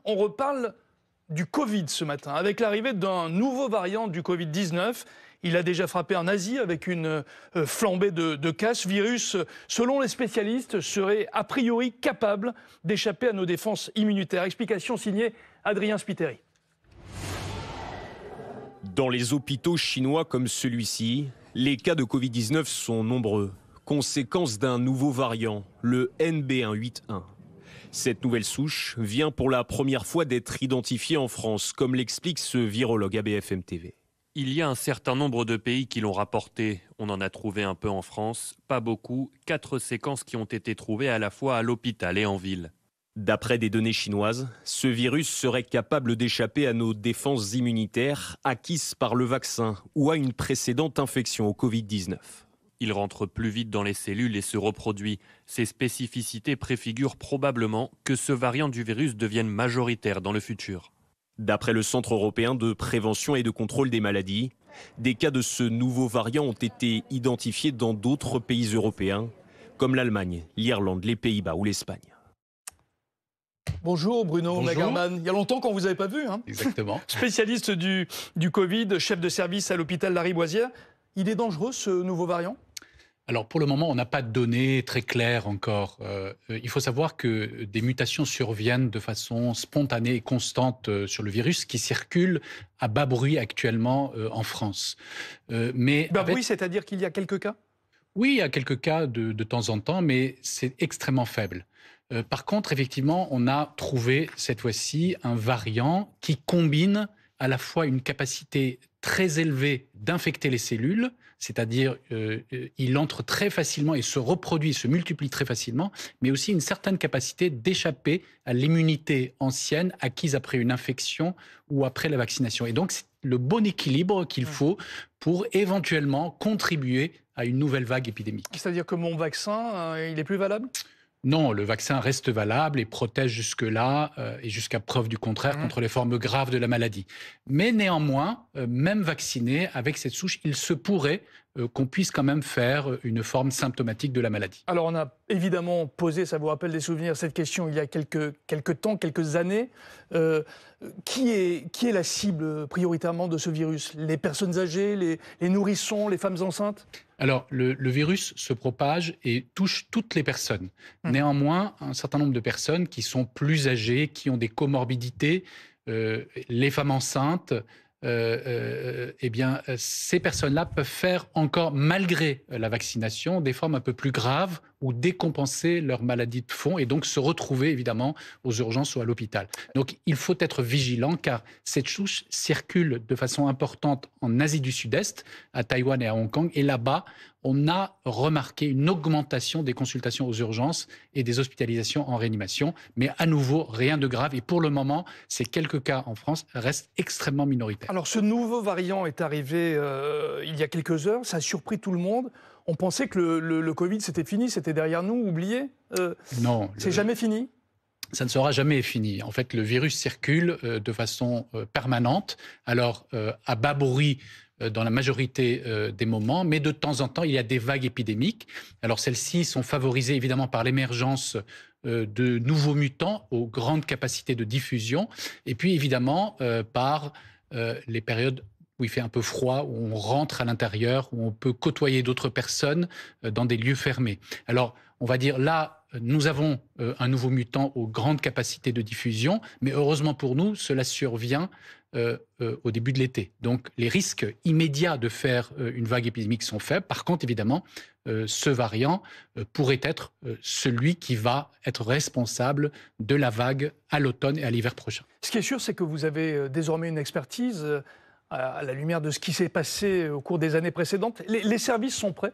On reparle du Covid ce matin, avec l'arrivée d'un nouveau variant du Covid-19. Il a déjà frappé en Asie avec une flambée de cas. Ce virus, selon les spécialistes, serait a priori capable d'échapper à nos défenses immunitaires. Explication signée Adrien Spiteri. Dans les hôpitaux chinois comme celui-ci, les cas de Covid-19 sont nombreux. Conséquence d'un nouveau variant, le NB181. Cette nouvelle souche vient pour la première fois d'être identifiée en France, comme l'explique ce virologue à BFM TV. Il y a un certain nombre de pays qui l'ont rapporté. On en a trouvé un peu en France, pas beaucoup. 4 séquences qui ont été trouvées à la fois à l'hôpital et en ville. D'après des données chinoises, ce virus serait capable d'échapper à nos défenses immunitaires acquises par le vaccin ou à une précédente infection au Covid-19. Il rentre plus vite dans les cellules et se reproduit. Ces spécificités préfigurent probablement que ce variant du virus devienne majoritaire dans le futur. D'après le Centre européen de prévention et de contrôle des maladies, des cas de ce nouveau variant ont été identifiés dans d'autres pays européens, comme l'Allemagne, l'Irlande, les Pays-Bas ou l'Espagne. Bonjour Bruno Magerman. Il y a longtemps qu'on ne vous avait pas vu. Exactement. Spécialiste du Covid, chef de service à l'hôpital Lariboisière. Il est dangereux ce nouveau variant ? Alors pour le moment, on n'a pas de données très claires encore. Il faut savoir que des mutations surviennent de façon spontanée et constante sur le virus qui circule à bas bruit actuellement en France. Bruit, c'est-à-dire qu'il y a quelques cas ? Oui, il y a quelques cas de temps en temps, mais c'est extrêmement faible. Par contre, effectivement, on a trouvé cette fois-ci un variant qui combine à la fois une capacité très élevée d'infecter les cellules, c'est-à-dire il entre très facilement et se reproduit, se multiplie très facilement, mais aussi une certaine capacité d'échapper à l'immunité ancienne acquise après une infection ou après la vaccination. Et donc, c'est le bon équilibre qu'il faut pour éventuellement contribuer à une nouvelle vague épidémique. C'est-à-dire que mon vaccin, il est plus valable ? Non, le vaccin reste valable et protège jusque-là et jusqu'à preuve du contraire contre les formes graves de la maladie. Mais néanmoins, même vacciné avec cette souche, il se pourrait qu'on puisse quand même faire une forme symptomatique de la maladie. Alors on a évidemment posé, ça vous rappelle des souvenirs, cette question il y a quelques temps, quelques années. Qui est la cible prioritairement de ce virus ? Les personnes âgées, les nourrissons, les femmes enceintes ? Alors, le virus se propage et touche toutes les personnes. Néanmoins, un certain nombre de personnes qui sont plus âgées, qui ont des comorbidités, les femmes enceintes, ces personnes-là peuvent faire encore, malgré la vaccination, des formes un peu plus graves ou décompenser leur maladie de fond et donc se retrouver évidemment aux urgences ou à l'hôpital. Donc il faut être vigilant car cette souche circule de façon importante en Asie du Sud-Est, à Taïwan et à Hong Kong, et là-bas, on a remarqué une augmentation des consultations aux urgences et des hospitalisations en réanimation. Mais à nouveau, rien de grave. Et pour le moment, ces quelques cas en France restent extrêmement minoritaires. Alors ce nouveau variant est arrivé il y a quelques heures. Ça a surpris tout le monde. On pensait que le Covid, c'était fini, c'était derrière nous, oublié. Non. C'est jamais fini ? Ça ne sera jamais fini. En fait, le virus circule de façon permanente. Alors, à bas bruit, dans la majorité des moments, mais de temps en temps, il y a des vagues épidémiques. Alors celles-ci sont favorisées évidemment par l'émergence de nouveaux mutants aux grandes capacités de diffusion, et puis évidemment par les périodes où il fait un peu froid, où on rentre à l'intérieur, où on peut côtoyer d'autres personnes dans des lieux fermés. Alors, on va dire là, nous avons un nouveau mutant aux grandes capacités de diffusion, mais heureusement pour nous, cela survient au début de l'été. Donc, les risques immédiats de faire une vague épidémique sont faibles. Par contre, évidemment, ce variant pourrait être celui qui va être responsable de la vague à l'automne et à l'hiver prochain. Ce qui est sûr, c'est que vous avez désormais une expertise à la lumière de ce qui s'est passé au cours des années précédentes. Les services sont prêts ?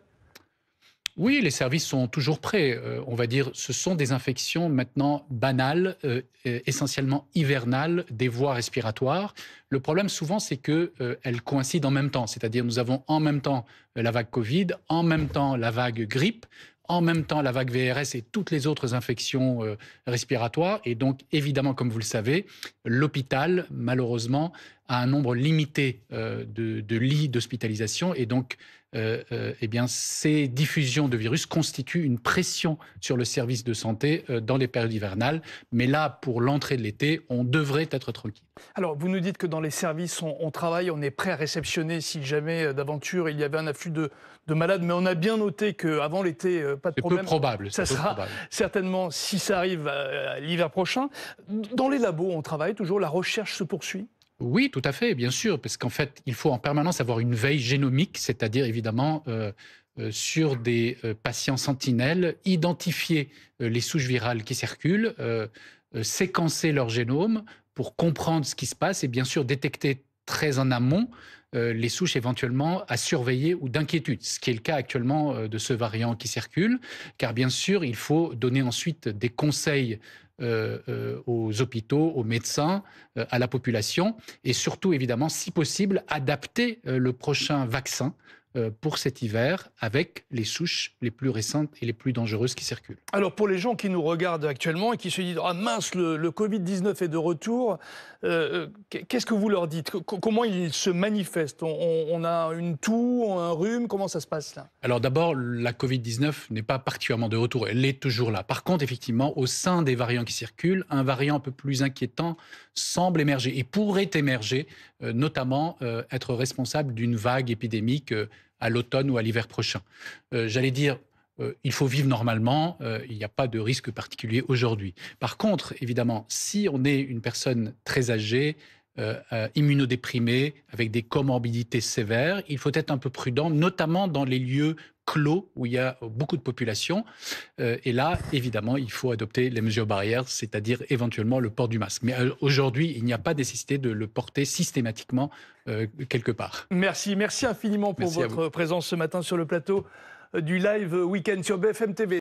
Oui, les services sont toujours prêts. On va dire, ce sont des infections maintenant banales, essentiellement hivernales, des voies respiratoires. Le problème souvent, c'est qu'elles coïncident en même temps. C'est-à-dire, nous avons en même temps la vague Covid, en même temps la vague grippe, en même temps la vague VRS et toutes les autres infections respiratoires. Et donc, évidemment, comme vous le savez, l'hôpital, malheureusement, a un nombre limité de lits d'hospitalisation. Et donc, eh bien, ces diffusions de virus constituent une pression sur le service de santé dans les périodes hivernales. Mais là, pour l'entrée de l'été, on devrait être tranquille. Alors, vous nous dites que dans les services, on travaille, on est prêt à réceptionner si jamais d'aventure il y avait un afflux de malades. Mais on a bien noté qu'avant l'été, pas de problème. C'est peu probable. Ça sera certainement, si ça arrive à l'hiver prochain. Dans les labos, on travaille toujours, la recherche se poursuit? Oui, tout à fait, bien sûr, parce qu'en fait, il faut en permanence avoir une veille génomique, c'est-à-dire évidemment sur des patients sentinelles, identifier les souches virales qui circulent, séquencer leur génome pour comprendre ce qui se passe et bien sûr détecter très en amont les souches éventuellement à surveiller ou d'inquiétude, ce qui est le cas actuellement de ce variant qui circule, car bien sûr, il faut donner ensuite des conseils aux hôpitaux, aux médecins, à la population et surtout, évidemment, si possible, adapter le prochain vaccin pour cet hiver avec les souches les plus récentes et les plus dangereuses qui circulent. Alors pour les gens qui nous regardent actuellement et qui se disent « Ah mince, le Covid-19 est de retour », qu'est-ce que vous leur dites? Comment il se manifeste? On a une toux, un rhume, comment ça se passe là? Alors d'abord, la Covid-19 n'est pas particulièrement de retour, elle est toujours là. Par contre, effectivement, au sein des variants qui circulent, un variant un peu plus inquiétant semble émerger et pourrait émerger, notamment être responsable d'une vague épidémique à l'automne ou à l'hiver prochain. J'allais dire, il faut vivre normalement, il n'y a pas de risque particulier aujourd'hui. Par contre, évidemment, si on est une personne très âgée, immunodéprimée, avec des comorbidités sévères, il faut être un peu prudent, notamment dans les lieux clos où il y a beaucoup de population. Et là, évidemment, il faut adopter les mesures barrières, c'est-à-dire éventuellement le port du masque. Mais aujourd'hui, il n'y a pas nécessité de le porter systématiquement quelque part. Merci infiniment pour votre présence ce matin sur le plateau du Live Week-end sur BFM TV.